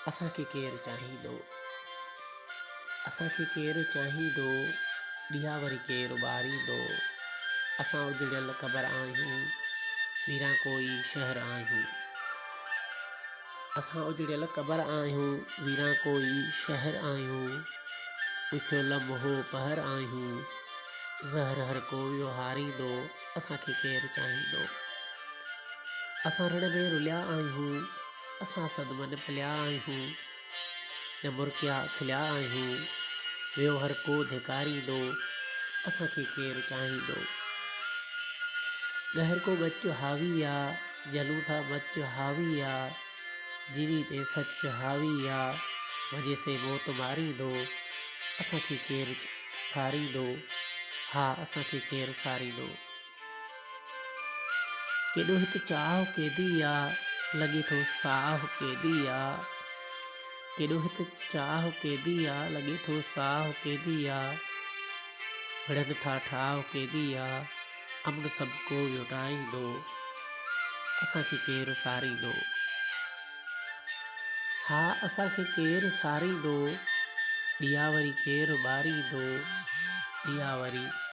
असांखे केरु चाहींदो, असांखे केरु चाहींदो, ॾिया वरी केरु ॿारींदो। असां उजड़ियल क़बर आहियूं, वीरां कोई शहर आहियूं। असां उजड़ियल क़बर आहियूं, वीरां कोई शहर आहियूं। ॾुखियो लम्हो पहर आहियूं, ज़हर हर कोई हारींदो। असांखे केरु चाहींदो। असां रण में रुलिया आहियूं, असां सदमन पलिया आहियूं। न मुर्किया खिलिया आहियूं, वियो हर को धिकारींदो। असांखे केरु चाहींदो। गहर को बच हावी आहे, जलूं था मच हावी आहे। जिनी ते सच हावी आहे, वजह से मौत मारींदो। असांखे केरु सारींदो, हा असांखे केरु सारींदो। केॾो हिते चाह केॾी आहे, लॻे थो साह केॾी आहे। केॾो हिते चाह केॾी आहे, लॻे थो साह केॾी आहे। विढ़नि था ठाह केॾी आहे, अमन सभु को विटाईंदो। असांखे केरु सारींदो, हा असांखे केरु सारींदो। ॾिया वरी केरु ॿारींदो, ॾिया वरी